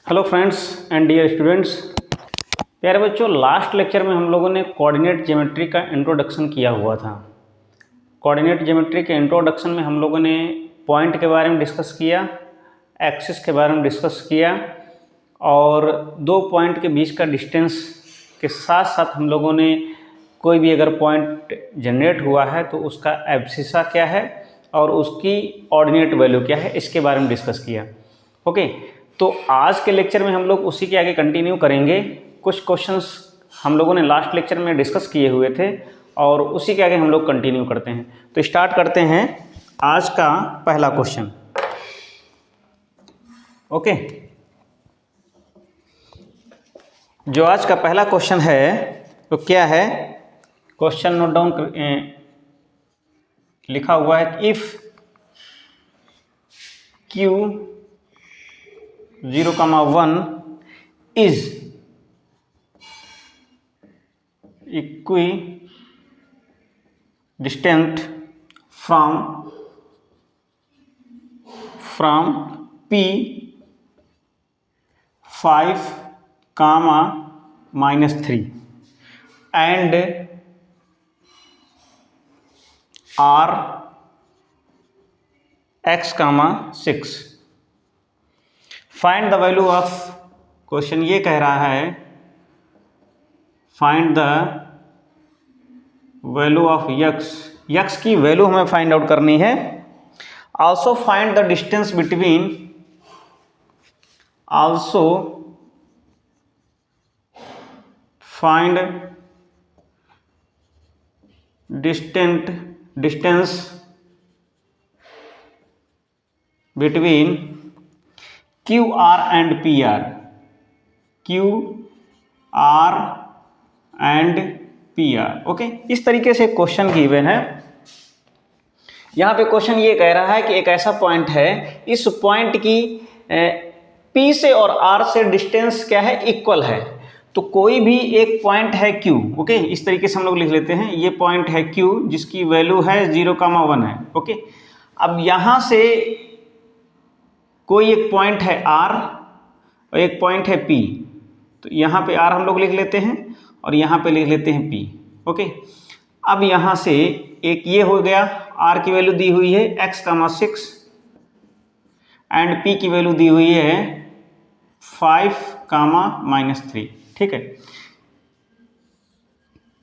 Hello friends and dear students. प्यारे बच्चों, last lecture में हम लोगों ने कोऑर्डिनेट ज्योमेट्री का इंट्रोडक्शन किया हुआ था। कोऑर्डिनेट ज्योमेट्री के इंट्रोडक्शन में हम लोगों ने पॉइंट के बारे में डिस्कस किया, एक्सिस के बारे में डिस्कस किया और दो पॉइंट के बीच का डिस्टेंस के साथ साथ हम लोगों ने कोई भी अगर पॉइंट जनरेट हुआ है तो उसका एब्सिसा क्या है और उसकी ऑर्डिनेट वैल्यू क्या है, इसके बारे में डिस्कस किया। ओके, तो आज के लेक्चर में हम लोग उसी के आगे कंटिन्यू करेंगे। कुछ क्वेश्चंस हम लोगों ने लास्ट लेक्चर में डिस्कस किए हुए थे और उसी के आगे हम लोग कंटिन्यू करते हैं। तो स्टार्ट करते हैं आज का पहला क्वेश्चन। ओके, जो आज का पहला क्वेश्चन है तो क्या है, क्वेश्चन नोट डाउन लिखा हुआ है, if Q 0,1 is equidistant from P 5, -3 and R x, 6, find the value of, question ये कह रहा है find the value of x, x की वैल्यू हमें फाइंड आउट करनी है। Also find the distance between, also find distance between QR and PR, QR and PR। Okay, इस तरीके से क्वेश्चन गिवन है। यहाँ पे क्वेश्चन ये कह रहा है कि एक ऐसा पॉइंट है, इस पॉइंट की P से और R से डिस्टेंस क्या है, इक्वल है। तो कोई भी एक पॉइंट है Q, ओके, इस तरीके से हम लोग लिख लेते हैं, ये पॉइंट है Q जिसकी वैल्यू है 0,1 है। ओके, अब यहाँ से कोई एक पॉइंट है R और एक पॉइंट है P, तो यहाँ पे R हम लोग लिख लेते हैं और यहाँ पे लिख लेते हैं P। ओके, अब यहाँ से एक ये हो गया, R की वैल्यू दी हुई है x, 6 एंड P की वैल्यू दी हुई है 5, -3। ठीक है,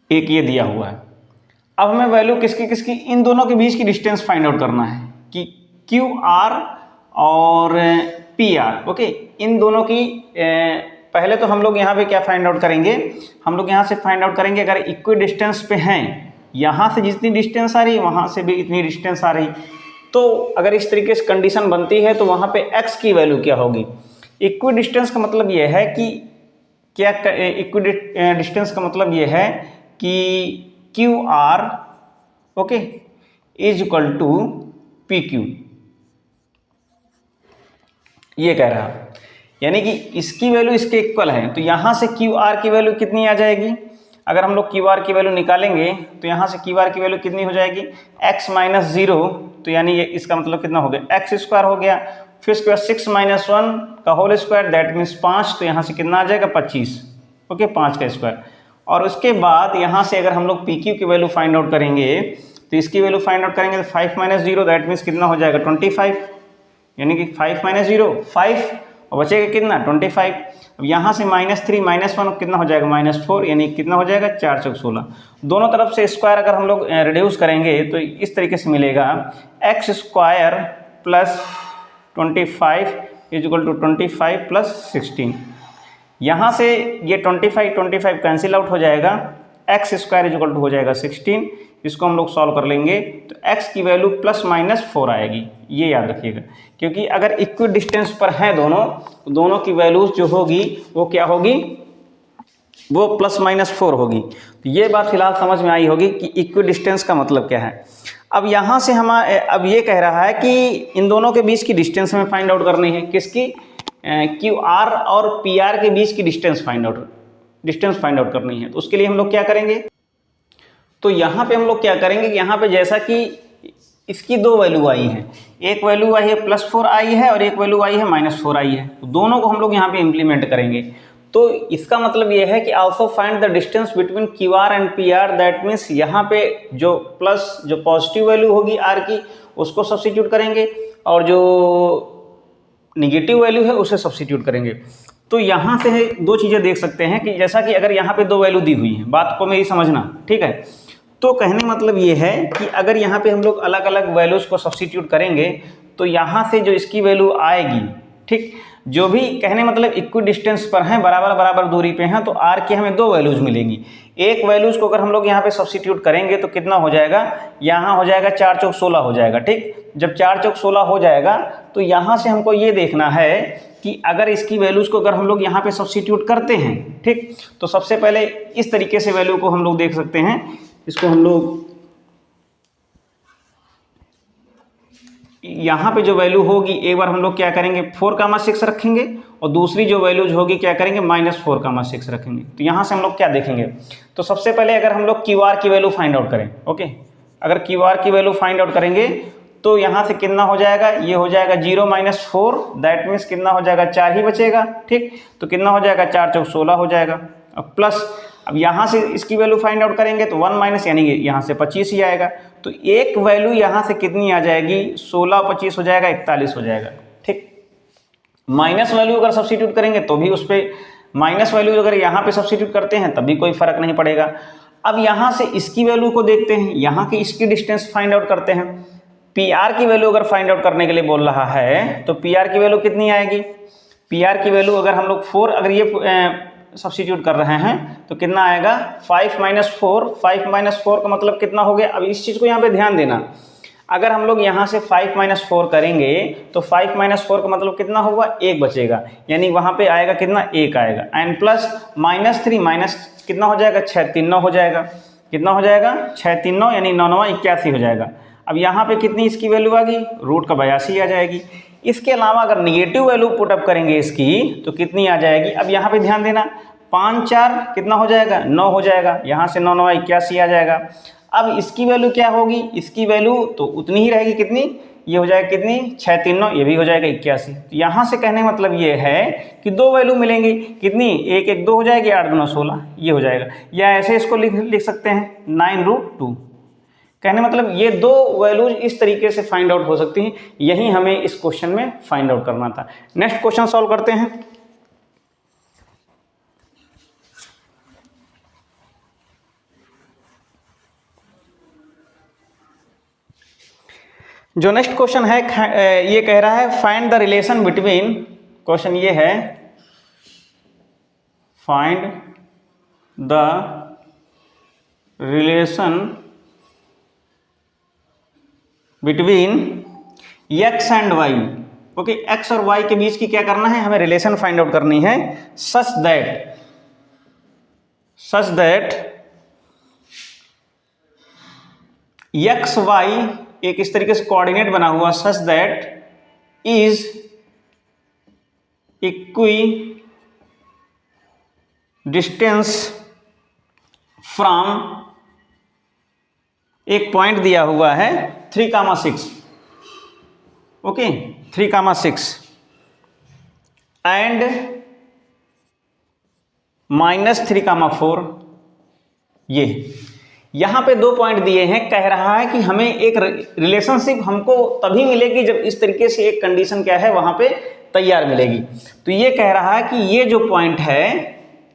एक ये दिया हुआ है। अब हमें वैल्यू किसकी किसकी, इन दोनों के बीच की डिस्टेंस फाइंड आउट करना है कि QR और PR। ओके, इन दोनों की पहले तो हम लोग यहाँ पे क्या फाइंड आउट करेंगे, हम लोग यहाँ से फाइंड आउट करेंगे अगर इक्वी डिस्टेंस पे हैं, यहाँ से जितनी डिस्टेंस आ रही वहाँ से भी इतनी डिस्टेंस आ रही, तो अगर इस तरीके से कंडीशन बनती है तो वहाँ पे x की वैल्यू क्या होगी। इक्वी डिस्टेंस का मतलब ये है कि क्या, इक्वी डिस्टेंस का मतलब ये है कि QR okay is equal to PQ, ये कह रहा है, यानी कि इसकी वैल्यू इसके इक्वल है। तो यहाँ से QR की वैल्यू कितनी आ जाएगी, अगर हम लोग QR की वैल्यू निकालेंगे तो यहाँ से QR की वैल्यू कितनी हो जाएगी, x - 0, तो यानी ये इसका मतलब कितना हो गया, x² हो गया। फिर उसके बाद 6 - 1 का होल स्क्वायर, दैट मीन्स 5, तो यहाँ से कितना आ जाएगा 25। ओके, 5 का स्क्वायर। और उसके बाद यहाँ से अगर हम लोग PQ की वैल्यू फाइंड आउट करेंगे तो इसकी वैल्यू फाइंड आउट करेंगे तो 5 - 0, दैट मीन्स कितना हो जाएगा 25, यानी कि 5 - 0 5 और बचेगा कितना 25। अब यहाँ से -3 - 1 कितना हो जाएगा -4, यानी कितना हो जाएगा 4 × 16। दोनों तरफ से स्क्वायर अगर हम लोग रिड्यूस करेंगे तो इस तरीके से मिलेगा x² + 25 = 25 + 16। यहाँ से ये 25 कैंसिल आउट हो जाएगा, x² हो जाएगा 16। इसको हम लोग सॉल्व कर लेंगे तो x की वैल्यू ±4 आएगी, ये याद रखिएगा, क्योंकि अगर इक्वी डिस्टेंस पर हैं दोनों, तो दोनों की वैल्यूज जो होगी वो क्या होगी, वो ±4 होगी। तो ये बात फिलहाल समझ में आई होगी कि इक्वी डिस्टेंस का मतलब क्या है। अब यहाँ से अब ये कह रहा है कि इन दोनों के बीच की डिस्टेंस हमें फाइंड आउट करनी है, किसकी, QR और PR के बीच की डिस्टेंस फाइंड आउट करनी है। तो उसके लिए हम लोग क्या करेंगे, तो यहाँ पे हम लोग क्या करेंगे कि यहाँ पे जैसा कि इसकी दो वैल्यू आई हैं, एक वैल्यू आई है +4 आई है और एक वैल्यू आई है -4 आई है। तो दोनों को हम लोग यहाँ पे इम्प्लीमेंट करेंगे। तो इसका मतलब ये है कि also find the distance between Q R and P R. That means यहाँ पे जो प्लस जो पॉजिटिव वैल्यू होगी आर की उसको सब्स्टिट्यूट करेंगे और जो निगेटिव वैल्यू है उसे सब्स्टिट्यूट करेंगे। तो यहाँ से दो चीज़ें देख सकते हैं कि जैसा कि अगर यहाँ पे दो वैल्यू दी हुई है, बात को मेरी समझना, ठीक है। तो कहने मतलब ये है कि अगर यहाँ पे हम लोग अलग अलग वैल्यूज़ को सब्स्टिट्यूट करेंगे तो यहाँ से जो इसकी वैल्यू आएगी, ठीक, जो भी कहने मतलब इक्वी डिस्टेंस पर हैं, बराबर बराबर दूरी पे हैं, तो आर की हमें दो वैल्यूज़ मिलेंगी। एक वैल्यूज़ को अगर हम लोग यहाँ पे सब्स्टिट्यूट करेंगे तो कितना हो जाएगा, यहाँ हो जाएगा 4 चौक 16 हो जाएगा, ठीक। जब 4 चौक 16 हो जाएगा तो यहाँ से हमको ये देखना है कि अगर इसकी वैल्यूज़ को अगर हम लोग यहाँ पे सब्स्टिट्यूट करते हैं, ठीक, तो सबसे पहले इस तरीके से वैल्यू को हम लोग देख सकते हैं। इसको हम लोग यहाँ पे जो वैल्यू होगी एक बार हम लोग क्या करेंगे 4,6 रखेंगे और दूसरी जो वैल्यूज होगी क्या करेंगे -4,6 रखेंगे। तो यहाँ से हम लोग क्या देखेंगे, तो सबसे पहले अगर हम लोग क्यू आर की वैल्यू फाइंड आउट करें, ओके, अगर क्यू आर की वैल्यू फाइंड आउट करेंगे तो यहाँ से कितना हो जाएगा, ये हो जाएगा 0 - 4, दैट मीन्स कितना हो जाएगा 4 ही बचेगा, ठीक। तो कितना हो जाएगा 4 चौक 16 हो जाएगा। अब प्लस अब यहाँ से इसकी वैल्यू फाइंड आउट करेंगे तो 1 माइनस यानी कि यहाँ से 25 ही आएगा। तो एक वैल्यू यहाँ से कितनी आ जाएगी, 16 और 25 हो जाएगा 41 हो जाएगा, ठीक। माइनस वैल्यू अगर सब्स्टिट्यूट करेंगे तो भी उस पर माइनस वैल्यू अगर यहाँ पे सब्स्टिट्यूट करते हैं तभी कोई फर्क नहीं पड़ेगा। अब यहाँ से इसकी वैल्यू को देखते हैं, यहाँ की इसकी डिस्टेंस फाइंड आउट करते हैं। पी आर की वैल्यू अगर फाइंड आउट करने के लिए बोल रहा है तो पी आर की वैल्यू कितनी आएगी, पी आर की वैल्यू अगर हम लोग 4 अगर ये सब्स्टिट्यूट कर रहे हैं तो कितना आएगा 5 - 4, 5 - 4 का मतलब कितना हो गया। अब इस चीज़ को यहाँ पे ध्यान देना, अगर हम लोग यहाँ से 5 - 4 करेंगे तो 5 - 4 का मतलब कितना होगा, 1 बचेगा, यानी वहाँ पे आएगा कितना 1 आएगा। एंड प्लस -3 माइनस कितना हो जाएगा 6 3 9 हो जाएगा, कितना हो जाएगा 6 3 9 यानी 9 9 81 हो जाएगा। अब यहाँ पे कितनी इसकी वैल्यू आ गई, रूट का 82 आ जाएगी। इसके अलावा अगर निगेटिव वैल्यू पुटअप करेंगे इसकी तो कितनी आ जाएगी, अब यहाँ पे ध्यान देना, 5 4 कितना हो जाएगा 9 हो जाएगा, यहाँ से 9 9 81 आ जाएगा। अब इसकी वैल्यू क्या होगी, इसकी वैल्यू तो उतनी ही रहेगी, कितनी, ये हो जाएगा कितनी 6 3 9, ये भी हो जाएगा 81। तो यहाँ से कहने मतलब ये है कि दो वैल्यू मिलेंगी, कितनी, 1 1 2 हो जाएगी, 8 2 16 ये हो जाएगा। या ऐसे इसको लिख सकते हैं 9√2। कहने मतलब ये दो वैल्यूज इस तरीके से फाइंड आउट हो सकती हैं। यही हमें इस क्वेश्चन में फाइंड आउट करना था। नेक्स्ट क्वेश्चन सॉल्व करते हैं। जो नेक्स्ट क्वेश्चन है ये कह रहा है find the relation between, question ये है find the relation between x and y। Okay, x और y के बीच की क्या करना है, हमें रिलेशन फाइंड आउट करनी है। सच दैट x y एक इस तरीके से कोऑर्डिनेट बना हुआ, such that is equi distance from, एक पॉइंट दिया हुआ है 3,6, ओके 3,6 एंड -3,4। ये यहाँ पे दो पॉइंट दिए हैं, कह रहा है कि हमें एक रिलेशनशिप हमको तभी मिलेगी जब इस तरीके से एक कंडीशन क्या है वहाँ पे तैयार मिलेगी। तो ये कह रहा है कि ये जो पॉइंट है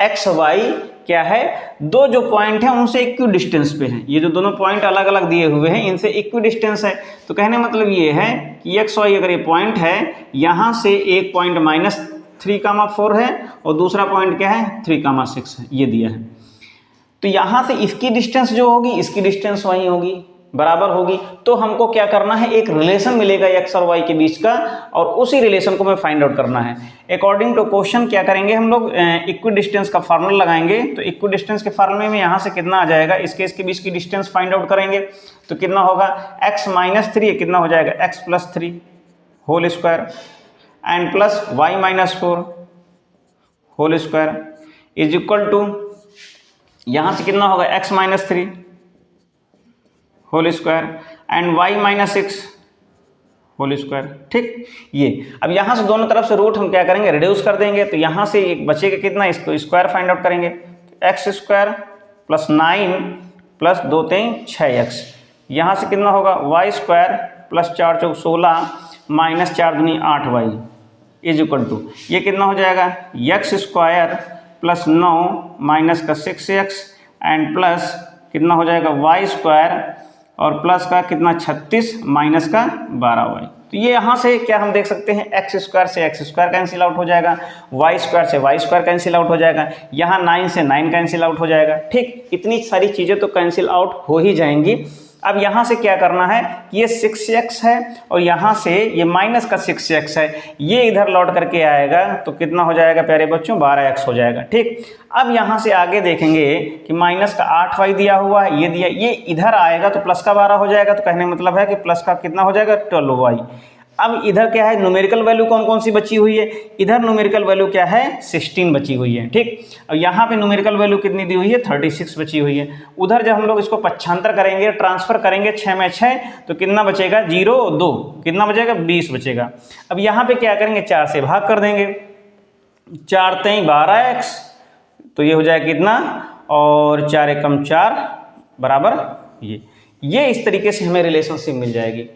एक्स वाई क्या है, दो जो पॉइंट हैं उनसे इक्वी डिस्टेंस पे हैं। ये जो दोनों पॉइंट अलग अलग दिए हुए हैं इनसे इक्वी डिस्टेंस है। तो कहने मतलब ये है कि एक्स वाई अगर ये पॉइंट है, यहाँ से एक पॉइंट -3,4 है और दूसरा पॉइंट क्या है 3,6 है, ये दिया है। तो यहाँ से इसकी डिस्टेंस जो होगी इसकी डिस्टेंस वही होगी, बराबर होगी। तो हमको क्या करना है, एक रिलेशन मिलेगा एक्स और वाई के बीच का और उसी रिलेशन को हमें फाइंड आउट करना है। अकॉर्डिंग टू क्वेश्चन क्या करेंगे हम लोग, इक्वी डिस्टेंस का फार्मूला लगाएंगे। तो इक्वी डिस्टेंस के फार्मूले में यहाँ से कितना आ जाएगा, इसके बीच की डिस्टेंस फाइंड आउट करेंगे तो कितना होगा x - 3 कितना हो जाएगा x + 3 whole square and plus y - 4 whole square is equal to, यहाँ से कितना होगा x - 3 whole square and y minus 6 whole square. ठीक, ये अब यहाँ से दोनों तरफ से रूट हम क्या करेंगे, रिड्यूस कर देंगे। तो यहाँ से एक बचेगा कितना, इसको स्क्वायर फाइंड आउट करेंगे। X square plus 9 plus 2 3 6x, यहाँ से कितना होगा वाई स्क्वायर प्लस 4 चौक 16 माइनस 4 दूनी 8y इज इक्वल टू, ये कितना हो जाएगा एक्स स्क्वायर प्लस 9 माइनस का 6x एंड प्लस कितना हो जाएगा वाई स्क्वायर और प्लस का कितना 36 माइनस का 12y। तो ये यहाँ से क्या हम देख सकते हैं, एक्स स्क्वायर से एक्स स्क्वायर कैंसिल आउट हो जाएगा, वाई स्क्वायर से वाई स्क्वायर कैंसिल आउट हो जाएगा, यहाँ 9 से 9 कैंसिल आउट हो जाएगा। ठीक, इतनी सारी चीज़ें तो कैंसिल आउट हो ही जाएंगी। अब यहाँ से क्या करना है, ये 6x है और यहाँ से ये माइनस का 6x है, ये इधर लौट करके आएगा तो कितना हो जाएगा प्यारे बच्चों 12x हो जाएगा। ठीक, अब यहाँ से आगे देखेंगे कि माइनस का 8y दिया हुआ है, ये दिया, ये इधर आएगा तो प्लस का 12 हो जाएगा। तो कहने का मतलब है कि प्लस का कितना हो जाएगा 12y। अब इधर क्या है, न्यूमेरिकल वैल्यू कौन कौन सी बची हुई है, इधर न्यूमेरिकल वैल्यू क्या है 16 बची हुई है। ठीक, और यहाँ पे न्यूमेरिकल वैल्यू कितनी दी हुई है 36 बची हुई है। उधर जब हम लोग इसको पक्षांतर करेंगे, ट्रांसफर करेंगे 6 में 6 तो कितना बचेगा 0 2, कितना बचेगा 20 बचेगा। अब यहाँ पे क्या करेंगे 4 से भाग कर देंगे, 4 3 12x, तो ये हो जाएगा कितना, और 4 एकम 4 बराबर ये इस तरीके से हमें रिलेशनशिप मिल जाएगी।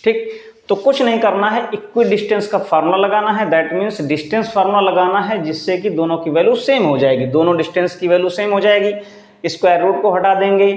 ठीक, तो कुछ नहीं करना है, इक्वी डिस्टेंस का फार्मूला लगाना है, दैट मीन्स डिस्टेंस फार्मूला लगाना है जिससे कि दोनों की वैल्यू सेम हो जाएगी, दोनों डिस्टेंस की वैल्यू सेम हो जाएगी। स्क्वायर रूट को हटा देंगे,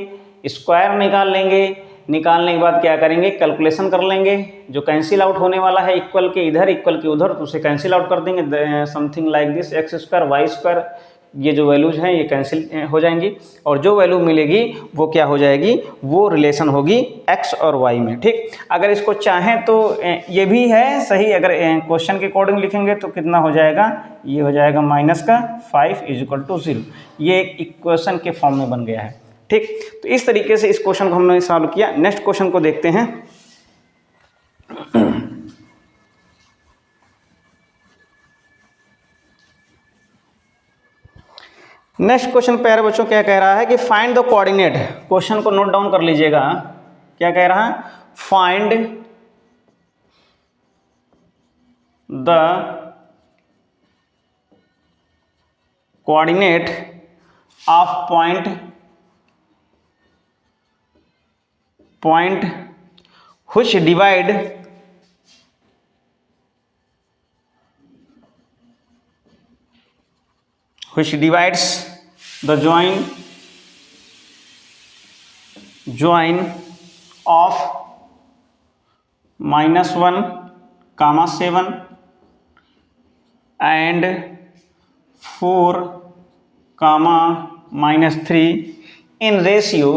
स्क्वायर निकाल लेंगे, निकालने के बाद क्या करेंगे कैलकुलेशन कर लेंगे, जो कैंसिल आउट होने वाला है इक्वल के इधर इक्वल के उधर तो उसे कैंसिल आउट कर देंगे, something like this, x square y square, ये जो वैल्यूज हैं ये कैंसिल हो जाएंगी और जो वैल्यू मिलेगी वो क्या हो जाएगी, वो रिलेशन होगी x और y में। ठीक, अगर इसको चाहें तो ये भी है सही, अगर क्वेश्चन के अकॉर्डिंग लिखेंगे तो कितना हो जाएगा, ये हो जाएगा माइनस का 5 इज इक्वल टू 0, ये एक इक्वेशन के फॉर्म में बन गया है। ठीक, तो इस तरीके से इस क्वेश्चन को हमने सॉल्व किया। नेक्स्ट क्वेश्चन को देखते हैं। नेक्स्ट क्वेश्चन प्यारे बच्चों क्या कह रहा है कि फाइंड द कोऑर्डिनेट, क्वेश्चन को नोट डाउन कर लीजिएगा, क्या कह रहा है, find the coordinate of point which divides the join of -1, 7 and 4, -3 in ratio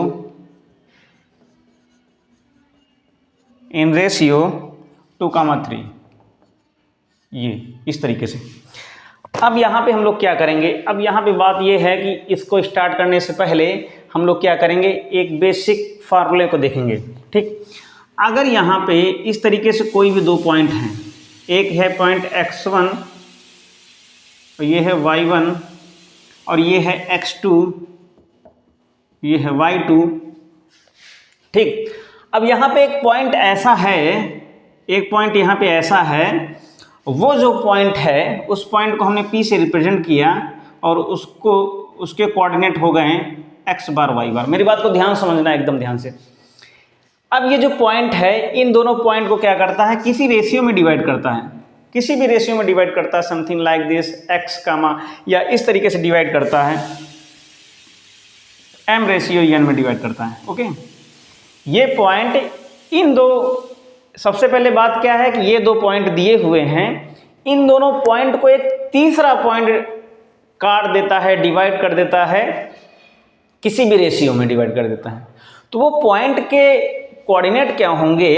2, 3, ये इस तरीके से। अब यहाँ पे हम लोग क्या करेंगे, अब यहाँ पे बात ये है कि इसको स्टार्ट करने से पहले हम लोग क्या करेंगे, एक बेसिक फार्मूले को देखेंगे। ठीक, अगर यहाँ पे इस तरीके से कोई भी दो पॉइंट हैं, एक है पॉइंट x1 और ये है y1 और ये है x2, ये है y2। ठीक, अब यहाँ पे एक पॉइंट ऐसा है, एक पॉइंट यहाँ पे ऐसा है, वो जो पॉइंट है उस पॉइंट को हमने P से रिप्रेजेंट किया और उसको उसके कोऑर्डिनेट हो गए x बार y बार। मेरी बात को ध्यान समझना एकदम ध्यान से। अब ये जो पॉइंट है इन दोनों पॉइंट को क्या करता है, किसी रेशियो में डिवाइड करता है, किसी भी रेशियो में डिवाइड करता है, समथिंग लाइक दिस x कामा, या इस तरीके से डिवाइड करता है, m/n में डिवाइड करता है। ओके, ये पॉइंट इन दो, सबसे पहले बात क्या है कि ये दो पॉइंट दिए हुए हैं, इन दोनों पॉइंट को एक तीसरा पॉइंट काट देता है, डिवाइड कर देता है, किसी भी रेशियो में डिवाइड कर देता है। तो वो पॉइंट के कोऑर्डिनेट क्या होंगे,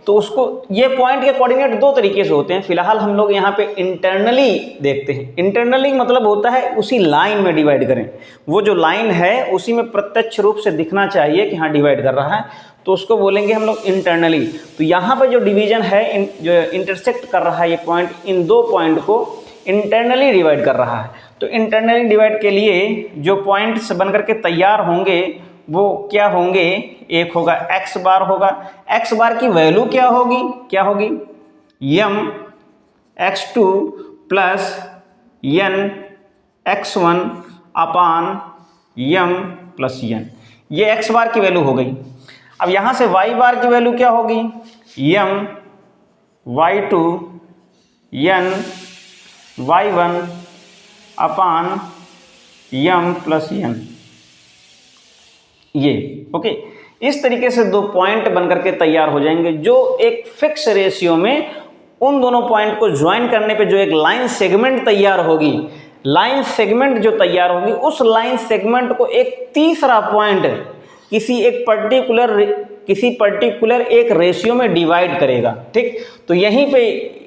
तो उसको, ये पॉइंट के कोऑर्डिनेट दो तरीके से होते हैं। फिलहाल हम लोग यहाँ पे इंटरनली देखते हैं। इंटरनली मतलब होता है उसी लाइन में डिवाइड करें, वो जो लाइन है उसी में प्रत्यक्ष रूप से दिखना चाहिए कि हाँ डिवाइड कर रहा है, तो उसको बोलेंगे हम लोग इंटरनली। तो यहाँ पर जो डिवीजन है, जो इंटरसेक्ट कर रहा है ये पॉइंट, इन दो पॉइंट को इंटरनली डिवाइड कर रहा है। तो इंटरनली डिवाइड के लिए जो पॉइंट्स बन करके तैयार होंगे वो क्या होंगे, एक होगा एक्स बार होगा, एक्स बार की वैल्यू क्या होगी, यम x2 प्लस यन x1 अपान यम प्लस यन, ये एक्स बार की वैल्यू हो गई। अब यहाँ से वाई बार की वैल्यू क्या होगी, यम y2 यन y1 अपान यम प्लस यन, ये ओके। इस तरीके से दो पॉइंट बनकर के तैयार हो जाएंगे जो एक फिक्स रेशियो में उन दोनों पॉइंट को ज्वाइन करने पे जो एक लाइन सेगमेंट तैयार होगी, लाइन सेगमेंट जो तैयार होगी उस लाइन सेगमेंट को एक तीसरा पॉइंट किसी पर्टिकुलर एक रेशियो में डिवाइड करेगा, ठीक। तो यहीं पे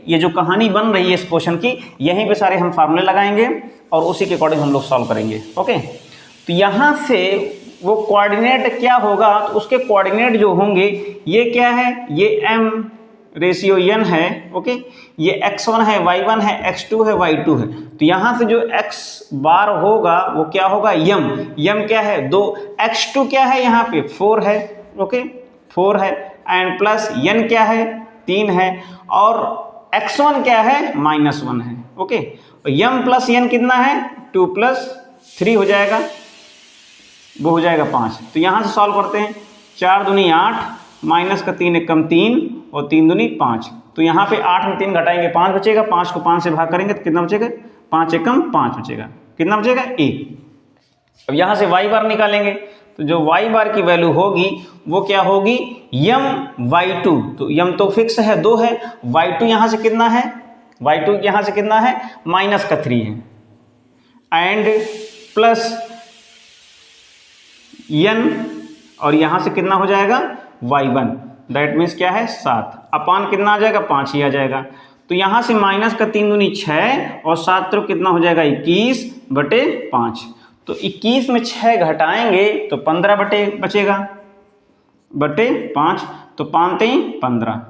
ये जो कहानी बन रही है इस क्वेश्चन की, यहीं पे सारे हम फार्मूले लगाएंगे और उसी के अकॉर्डिंग हम लोग सॉल्व करेंगे, ओके। तो यहाँ से वो कोऑर्डिनेट क्या होगा, तो उसके कोऑर्डिनेट जो होंगे ये क्या है, ये m रेशियो n है, ओके, ये x1 है, y1 है, x2 है, y2 है। तो यहाँ से जो x बार होगा वो क्या होगा, यम क्या है 2, x2 क्या है यहाँ पे 4 है, ओके 4 है, एंड प्लस n क्या है 3 है, और x1 क्या है -1 है, ओके। यम प्लस n कितना है 2 + 3 हो जाएगा, वो हो जाएगा 5। तो यहाँ से सॉल्व करते हैं, 4 दूनी 8, माइनस का 3 एकम 3 और 3 दूनी 5। तो यहाँ पे 8 में 3 घटाएंगे 5 बचेगा, 5 को 5 से भाग करेंगे तो कितना बचेगा, 5 एकम 5 बचेगा, कितना बचेगा 1। अब यहाँ से y बार निकालेंगे, तो जो y बार की वैल्यू होगी वो क्या होगी, यम y2, तो यम तो फिक्स है 2 है, y2 यहाँ से कितना है, y2 यहाँ से कितना है माइनस का 3 है, एंड प्लस n, और यहाँ से कितना हो जाएगा y1, दैट मीन्स क्या है 7, अपान कितना आ जाएगा 5 ही आ जाएगा। तो यहाँ से माइनस का 3 दूनी 6 और 7 तो कितना हो जाएगा 21/5। तो 21 में 6 घटाएंगे तो 15 बचेगा बटे 5, तो 5 3 15।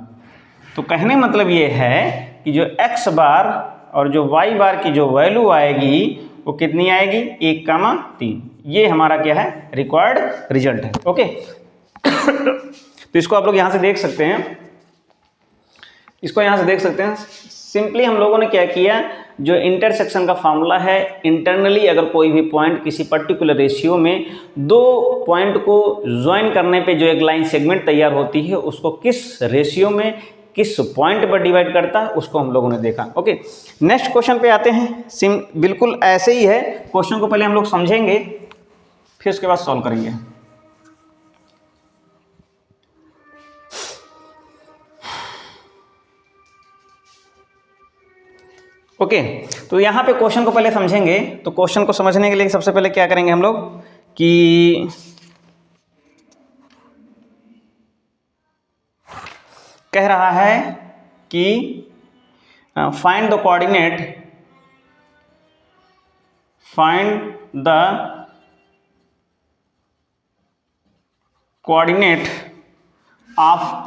तो कहने मतलब ये है कि जो x बार और जो y बार की जो वैल्यू आएगी वो कितनी आएगी 1,3। ये हमारा क्या है रिक्वायर्ड रिजल्ट है, ओके। तो इसको आप लोग यहाँ से देख सकते हैं, इसको यहाँ से देख सकते हैं। सिंपली हम लोगों ने क्या किया, जो इंटरसेक्शन का फार्मूला है, इंटरनली अगर कोई भी पॉइंट किसी पर्टिकुलर रेशियो में दो पॉइंट को ज्वाइन करने पे जो एक लाइन सेगमेंट तैयार होती है उसको किस रेशियो में किस पॉइंट पर डिवाइड करता है उसको हम लोगों ने देखा, ओके। नेक्स्ट क्वेश्चन पे आते हैं। बिल्कुल ऐसे ही है, क्वेश्चन को पहले हम लोग समझेंगे फिर उसके बाद सॉल्व करेंगे। ओके, तो यहाँ पे क्वेश्चन को पहले समझेंगे। तो क्वेश्चन को समझने के लिए सबसे पहले क्या करेंगे हम लोग कि कह रहा है कि find the coordinate of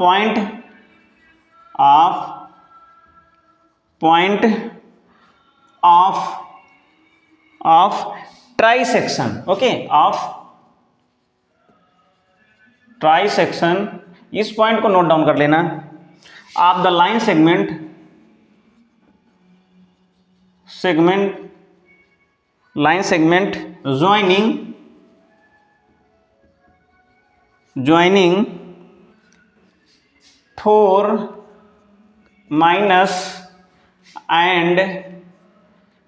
point of trisection, okay, of trisection. इस पॉइंट को नोट डाउन कर लेना, of the line segment joining 4 minus and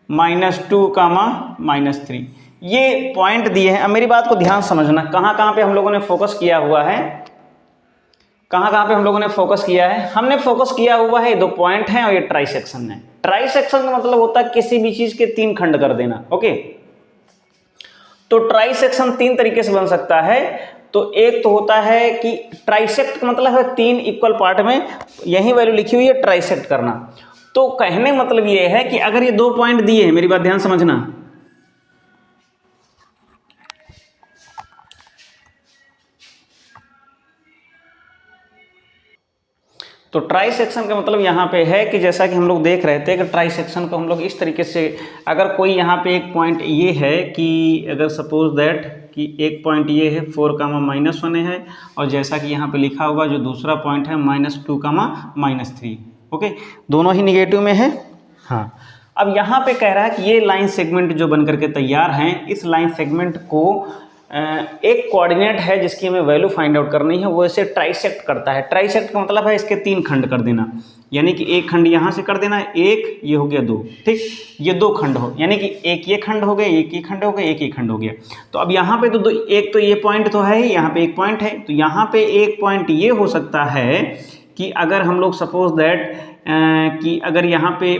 -2, -3। ये पॉइंट दिए हैं। अब मेरी बात को ध्यान समझना, कहाँ पे हम लोगों ने फोकस किया हुआ है, कहाँ पे हम लोगों ने फोकस किया है। हमने फोकस किया हुआ है, 2 पॉइंट हैं और ये ट्राइसेक्शन है। ट्राइसेक्शन का मतलब होता है किसी भी चीज के 3 खंड कर देना, ओके। तो ट्राइसेक्शन 3 तरीके से बन सकता है। तो एक तो होता है कि ट्राइसेक्ट का मतलब है 3 इक्वल पार्ट में यही वैल्यू लिखी हुई है ट्राइसेक्ट करना। तो कहने मतलब ये है कि अगर ये 2 पॉइंट दिए हैं, मेरी बात ध्यान समझना, तो ट्राइसेक्शन का मतलब यहाँ पे है कि जैसा कि हम लोग देख रहे थे कि ट्राइसेक्शन को हम लोग इस तरीके से, अगर कोई यहाँ पे एक पॉइंट ये है कि अगर सपोज दैट कि एक पॉइंट ये है 4, -1 है, और जैसा कि यहाँ पे लिखा होगा जो दूसरा पॉइंट है -2, -3। ओके, दोनों ही निगेटिव में है। हाँ, अब यहाँ पे कह रहा है कि ये लाइन सेगमेंट जो बन करके तैयार हैं, इस लाइन सेगमेंट को एक कोऑर्डिनेट है जिसकी हमें वैल्यू फाइंड आउट करनी है, वो इसे ट्राइसेक्ट करता है। ट्राइसेक्ट का मतलब है इसके 3 खंड कर देना, यानी कि एक खंड यहाँ से कर देना, एक ये हो गया 2, ठीक, ये 2 खंड हो, यानी कि एक ये खंड हो गए, एक ये खंड हो गए, एक ये खंड हो गया। तो अब यहाँ पे तो एक तो ये पॉइंट तो है ही, यहाँ पे एक पॉइंट है, तो यहाँ पे एक पॉइंट ये हो सकता है कि अगर हम लोग सपोज दैट कि अगर यहाँ पे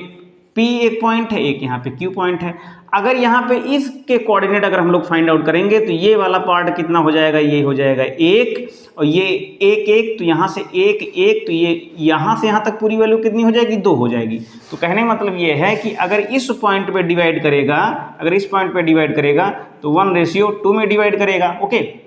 P एक पॉइंट है, एक यहाँ पे Q पॉइंट है, अगर यहाँ पे इसके कोऑर्डिनेट अगर हम लोग फाइंड आउट करेंगे तो ये वाला पार्ट कितना हो जाएगा, ये हो जाएगा 1, और ये 1 1, तो यहाँ से 1 1, तो ये यहाँ से यहाँ तक पूरी वैल्यू कितनी हो जाएगी, 2 हो जाएगी। तो कहने का मतलब ये है कि अगर इस पॉइंट पे डिवाइड करेगा, अगर इस पॉइंट पे डिवाइड करेगा तो 1:2 में डिवाइड करेगा। ओके,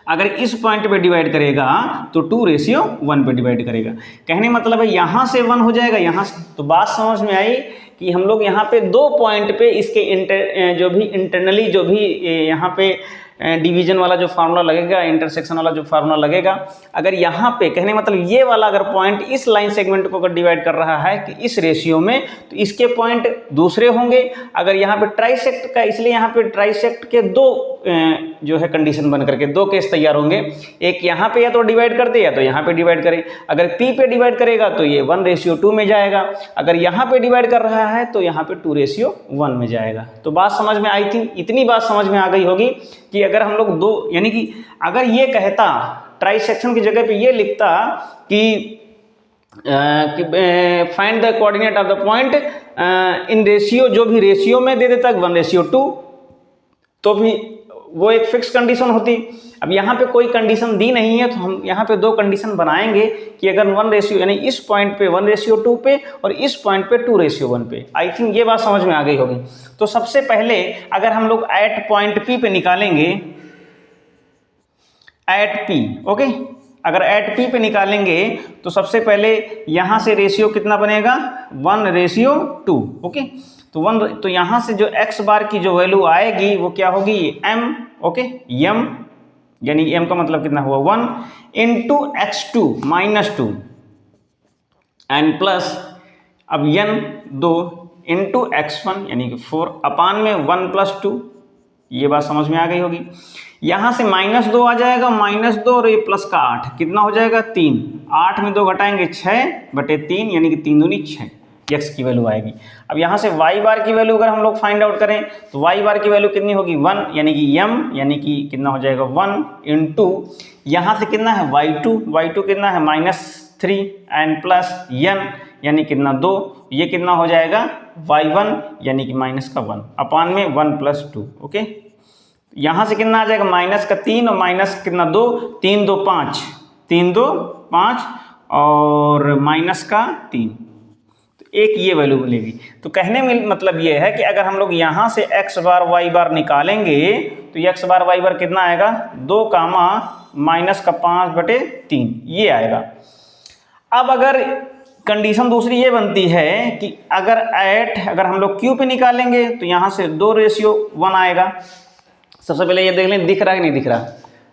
अगर इस पॉइंट पे डिवाइड करेगा तो 2:1 पे डिवाइड करेगा। कहने मतलब है यहाँ से 1 हो जाएगा, यहाँ से। तो बात समझ में आई कि हम लोग यहाँ पे 2 पॉइंट पे इसके जो भी इंटरनली जो भी यहाँ पे डिवीजन वाला जो फार्मूला लगेगा, इंटरसेक्शन वाला जो फार्मूला लगेगा, अगर यहाँ पे कहने मतलब ये वाला अगर पॉइंट इस लाइन सेगमेंट को अगर डिवाइड कर रहा है कि इस रेशियो में, तो इसके पॉइंट दूसरे होंगे। अगर यहाँ पे ट्राइसेक्ट का, इसलिए यहाँ पे ट्राइसेक्ट के 2 जो है कंडीशन बन करके 2 केस तैयार होंगे। एक यहाँ पे या तो डिवाइड कर दे या तो यहाँ पे डिवाइड करे। अगर P पे डिवाइड करेगा तो ये 1:2 में जाएगा, अगर यहाँ पे डिवाइड कर रहा है तो यहाँ पे 2:1 में जाएगा। तो बात समझ में आई थी, इतनी बात समझ में आ गई होगी कि अगर हम लोग 2, यानी कि अगर ये कहता ट्राइसेक्शन की जगह पे ये लिखता कि find the coordinate of the point in ratio, जो भी रेशियो में दे देता 1:2, तो भी वो एक फिक्स कंडीशन होती। अब यहाँ पे कोई कंडीशन दी नहीं है, तो हम यहाँ पे 2 कंडीशन बनाएंगे कि अगर 1 यानी इस पॉइंट पे 1:2 पे और इस पॉइंट पे 2:1 पे। आई थिंक ये बात समझ में आ गई होगी। तो सबसे पहले अगर हम लोग एट पॉइंट P पे निकालेंगे, एट P, ओके, अगर एट P पे निकालेंगे तो सबसे पहले यहाँ से रेशियो कितना बनेगा, 1:2, ओके। तो यहाँ से जो x बार की जो वैल्यू आएगी वो क्या होगी, m, ओके, m, यानी m का मतलब कितना हुआ 1 इंटू x2 -2 एंड प्लस अब n 2 इंटू x1 यानी कि 4 अपान में 1 + 2। ये बात समझ में आ गई होगी। यहाँ से -2 आ जाएगा, -2 और ये प्लस का 8 कितना हो जाएगा 3, 8 में 2 घटाएंगे 6/3 यानी कि 3 दूनी 6 x की वैल्यू आएगी। अब यहाँ से y बार की वैल्यू अगर हम लोग फाइंड आउट करें तो y बार की वैल्यू कितनी होगी 1, यानी कि m, यानी कि कितना हो जाएगा 1 इंटू यहाँ से कितना है y2 कितना है -3 एंड प्लस n यानी कितना 2, ये कितना हो जाएगा y1 यानी कि -1 अपान में 1 + 2, ओके। यहाँ से कितना आ जाएगा -3 और माइनस कितना 2, 3 2 5, 3 2 5 और -3, तो एक ये वैल्यू मिलेगी। तो कहने में मतलब ये है कि अगर हम लोग यहाँ से x बार y बार निकालेंगे तो ये x बार y बार कितना आएगा 2, -5/3 ये आएगा। अब अगर कंडीशन दूसरी ये बनती है कि अगर हम लोग Q पे निकालेंगे तो यहाँ से 2:1 आएगा। सबसे पहले ये देख लें दिख रहा है कि नहीं दिख रहा,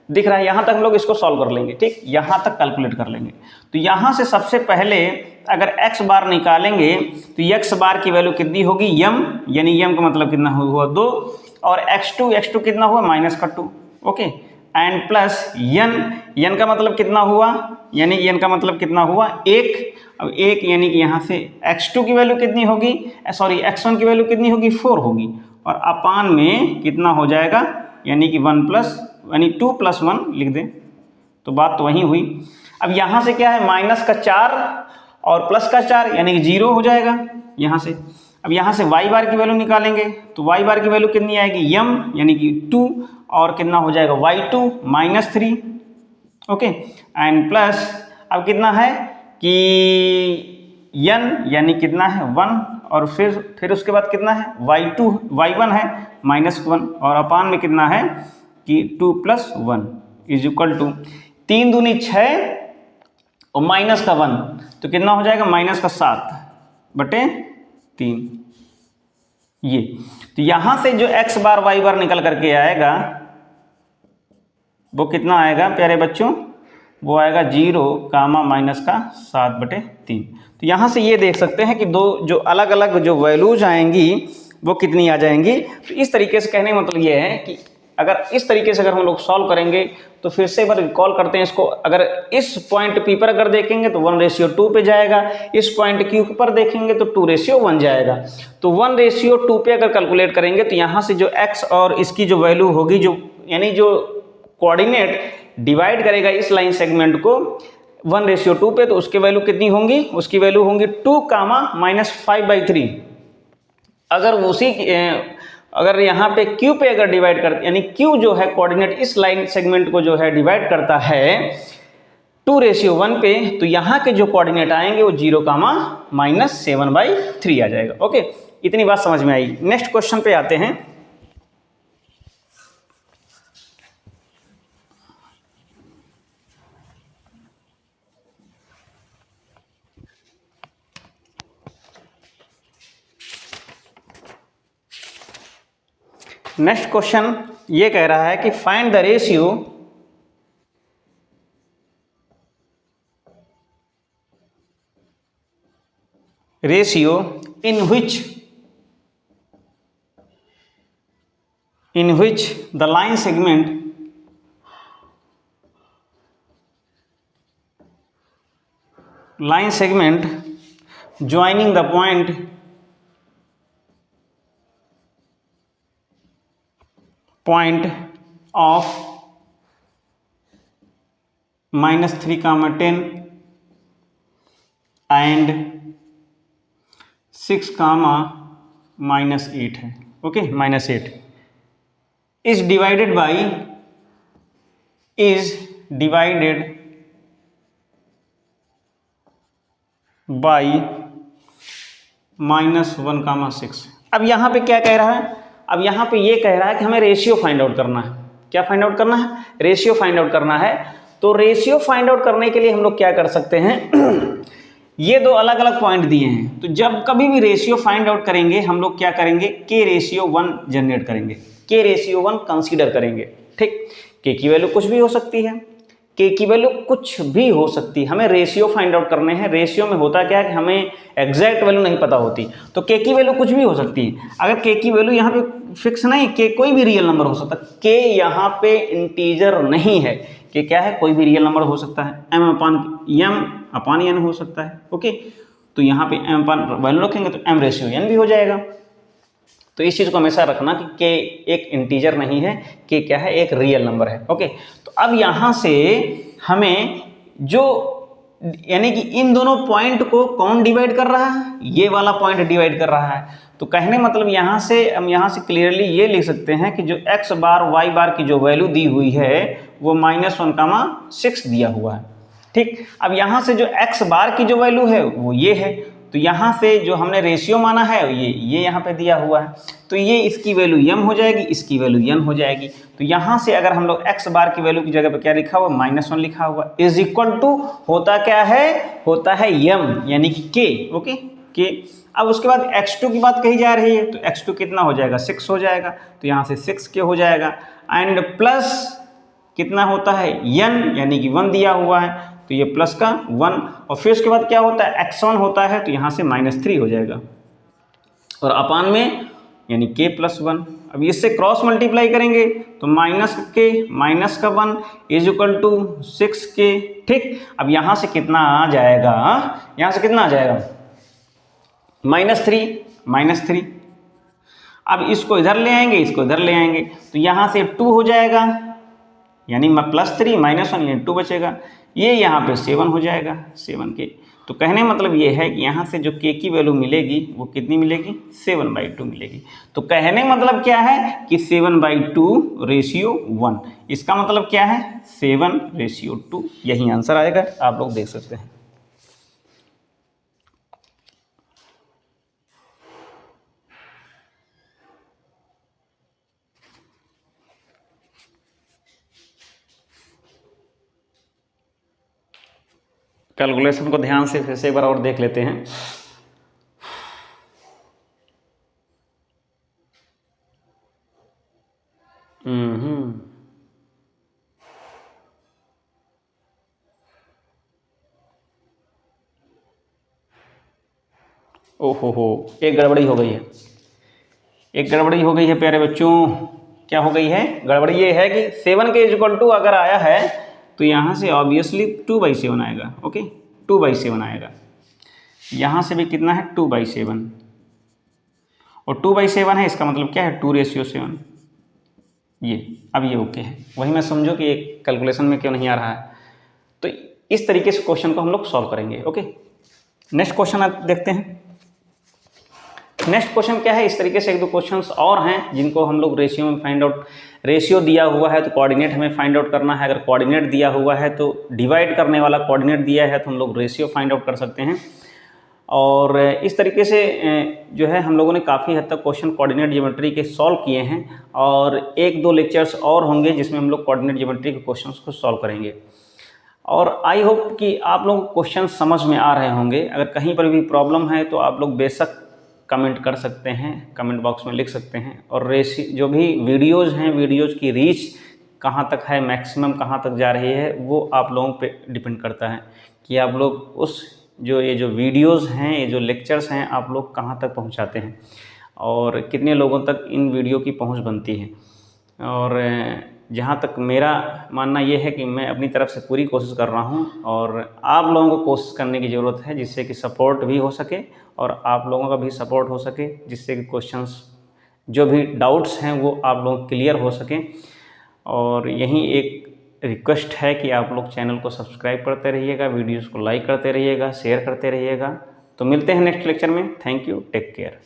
दिख रहा है। यहाँ तक हम लोग इसको सॉल्व कर लेंगे, ठीक, यहाँ तक कैलकुलेट कर लेंगे। तो यहाँ से सबसे पहले अगर x बार निकालेंगे तो x बार की वैल्यू कितनी होगी m, यानी m का मतलब कितना हुआ 2 और x2 कितना हुआ -2, ओके, एंड प्लस n का मतलब कितना हुआ, यानी n का मतलब कितना हुआ 1। अब 1 यानी कि यहाँ से x2 की वैल्यू कितनी होगी, सॉरी x1 की वैल्यू कितनी होगी 4 होगी, और अपान में कितना हो जाएगा यानी कि 2 + 1 लिख दें, तो बात तो वही हुई। अब यहाँ से क्या है -4 और +4 यानी कि 0 हो जाएगा यहाँ से। अब यहाँ से y बार की वैल्यू निकालेंगे तो y बार की वैल्यू कितनी आएगी m यानी कि 2 और कितना हो जाएगा y2 -3, ओके, एंड प्लस अब कितना है कि n यानी कितना है 1 और फिर उसके बाद कितना है y1 है -1 और अपान में कितना है कि 2 + 1 = 3 दूनी 6 और -1 तो कितना हो जाएगा -7/3 ये। तो यहाँ से जो x बार y बार निकल करके आएगा वो कितना आएगा प्यारे बच्चों, वो आएगा 0 कामा माइनस का 7/3। तो यहाँ से ये देख सकते हैं कि दो जो अलग अलग जो वैल्यूज आएंगी वो कितनी आ जाएंगी। तो इस तरीके से कहने का मतलब ये है कि अगर इस तरीके से अगर हम लोग सॉल्व करेंगे तो फिर से एक बार रिकॉल करते हैं इसको। अगर इस पॉइंट P पर अगर देखेंगे तो 1:2 पे जाएगा, इस पॉइंट Q पर देखेंगे तो 2:1 जाएगा। तो 1:2 पे अगर कैलकुलेट करेंगे तो यहाँ से जो x और इसकी जो वैल्यू होगी, जो यानी जो कोऑर्डिनेट डिवाइड करेगा इस लाइन सेगमेंट को 1:2 पे, तो उसकी वैल्यू कितनी होंगी, उसकी वैल्यू होंगी 2 कामा माइनस 5/3। अगर उसी अगर यहाँ पे Q पे अगर डिवाइड करते, यानी Q जो है कोऑर्डिनेट इस लाइन सेगमेंट को जो है डिवाइड करता है 2:1 पे, तो यहाँ के जो कोऑर्डिनेट आएंगे वो 0 कामा माइनस 7/3 आ जाएगा। ओके, इतनी बात समझ में आई। नेक्स्ट क्वेश्चन पे आते हैं। नेक्स्ट क्वेश्चन ये कह रहा है कि find the ratio in which the line segment joining the point of -3, 10 and 6, -8 है। Okay, -8 is divided by -1, 6। अब यहाँ पे क्या कह रहा है, अब यहाँ पे ये कह रहा है कि हमें रेशियो फाइंड आउट करना है। क्या फाइंड आउट करना है, रेशियो फाइंड आउट करना है। तो रेशियो फाइंड आउट करने के लिए हम लोग क्या कर सकते हैं ये दो अलग अलग पॉइंट दिए हैं, तो जब कभी भी रेशियो फाइंड आउट करेंगे हम लोग क्या करेंगे, K/1 जनरेट करेंगे, K/1 कंसीडर करेंगे। ठीक, K की वैल्यू कुछ भी हो सकती है, K की वैल्यू कुछ भी हो सकती है, हमें रेशियो फाइंड आउट करने हैं। रेशियो में होता क्या है कि हमें एग्जैक्ट वैल्यू नहीं पता होती, तो K की वैल्यू कुछ भी हो सकती है। अगर K की वैल्यू यहाँ पे फिक्स नहीं, K कोई भी रियल नंबर हो सकता है, K यहाँ पे इंटीजर नहीं है, K क्या है, कोई भी रियल नंबर हो सकता है, m/n हो सकता है। ओके, तो यहाँ पे m वैल्यू रखेंगे तो m/n भी हो जाएगा। तो इस चीज़ को हमेशा रखना कि K एक इंटीजर नहीं है, K क्या है, एक रियल नंबर है। ओके, तो अब यहाँ से हमें जो यानी कि इन दोनों पॉइंट को कौन डिवाइड कर रहा है, ये वाला पॉइंट डिवाइड कर रहा है। तो कहने मतलब यहाँ से हम यहाँ से क्लियरली ये लिख सकते हैं कि जो x बार y बार की जो वैल्यू दी हुई है वो -1, 6 दिया हुआ है। ठीक, अब यहाँ से जो x बार की जो वैल्यू है वो ये है, तो यहाँ से जो हमने रेशियो माना है ये यहाँ पे दिया हुआ है, तो ये इसकी वैल्यू m हो जाएगी, इसकी वैल्यू n हो जाएगी। तो यहाँ से अगर हम लोग x बार की वैल्यू की जगह पे क्या लिखा हुआ, -1 लिखा हुआ, इज इक्वल टू होता क्या है, होता है m यानी कि k। Okay, k। अब उसके बाद x2 की बात कही जा रही है, तो x2 कितना हो जाएगा, 6 हो जाएगा, तो यहाँ से 6k हो जाएगा, एंड प्लस कितना होता है n यानी कि 1 दिया हुआ है, तो ये प्लस का 1, और फिर उसके बाद क्या होता है, x1 होता है, तो यहाँ से -3 हो जाएगा, और अपान में यानी k+1। अब इससे क्रॉस मल्टीप्लाई करेंगे तो -1 इज इक्वल टू 6k। ठीक, अब यहाँ से कितना आ जाएगा, यहाँ से कितना आ जाएगा, -3। अब इसको इधर ले आएंगे, इसको इधर ले आएंगे, तो यहाँ से 2 हो जाएगा, यानी +3 -1 यानी 2 बचेगा, ये यहाँ पे 7 हो जाएगा, 7k। तो कहने मतलब ये है कि यहाँ से जो k की वैल्यू मिलेगी वो कितनी मिलेगी, 7/2 मिलेगी। तो कहने मतलब क्या है कि 7/2:1, इसका मतलब क्या है 7/2, यही आंसर आएगा, आप लोग देख सकते हैं। कैलकुलेशन को ध्यान से फिर से एक बार और देख लेते हैं। ओहो, एक गड़बड़ी हो गई है, एक गड़बड़ी हो गई है प्यारे बच्चों। क्या हो गई है गड़बड़ी? ये है कि 7 के इक्वल टू अगर आया है तो यहाँ से ऑब्वियसली 2/7 आएगा। ओके, 2/7 आएगा। यहाँ से भी कितना है? 2/7, और 2/7 है, इसका मतलब क्या है? 2:7। ये अब ये ओके है। वही मैं समझो कि एक कैलकुलेशन में क्यों नहीं आ रहा है। तो इस तरीके से क्वेश्चन को हम लोग सॉल्व करेंगे। ओके, नेक्स्ट क्वेश्चन आप देखते हैं। नेक्स्ट क्वेश्चन क्या है? इस तरीके से एक दो क्वेश्चंस और हैं जिनको हम लोग रेशियो में फाइंड आउट, रेशियो दिया हुआ है तो कोऑर्डिनेट हमें फाइंड आउट करना है। अगर कोऑर्डिनेट दिया हुआ है तो डिवाइड करने वाला कोऑर्डिनेट दिया है तो हम लोग रेशियो फाइंड आउट कर सकते हैं। और इस तरीके से जो है हम लोगों ने काफ़ी हद तक क्वेश्चन कोऑर्डिनेट ज्योमेट्री के सॉल्व किए हैं, और एक दो लेक्चर्स और होंगे जिसमें हम लोग कोऑर्डिनेट ज्योमेट्री के क्वेश्चंस को सॉल्व करेंगे। और आई होप कि आप लोग क्वेश्चन समझ में आ रहे होंगे। अगर कहीं पर भी प्रॉब्लम है तो आप लोग बेशक कमेंट कर सकते हैं, कमेंट बॉक्स में लिख सकते हैं। और जो भी वीडियोज़ हैं, वीडियोज़ की रीच कहाँ तक है, मैक्सिमम कहाँ तक जा रही है, वो आप लोगों पे डिपेंड करता है कि आप लोग उस ये जो वीडियोज़ हैं, ये जो लेक्चर्स हैं, आप लोग कहाँ तक पहुँचाते हैं और कितने लोगों तक इन वीडियो की पहुँच बनती है। और जहाँ तक मेरा मानना ये है कि मैं अपनी तरफ से पूरी कोशिश कर रहा हूँ, और आप लोगों को कोशिश करने की ज़रूरत है जिससे कि सपोर्ट भी हो सके और आप लोगों का भी सपोर्ट हो सके, जिससे कि क्वेश्चंस जो भी डाउट्स हैं वो आप लोग क्लियर हो सकें। और यही एक रिक्वेस्ट है कि आप लोग चैनल को सब्सक्राइब करते रहिएगा, वीडियोज़ को लाइक करते रहिएगा, शेयर करते रहिएगा। तो मिलते हैं नेक्स्ट लेक्चर में। Thank you, take care.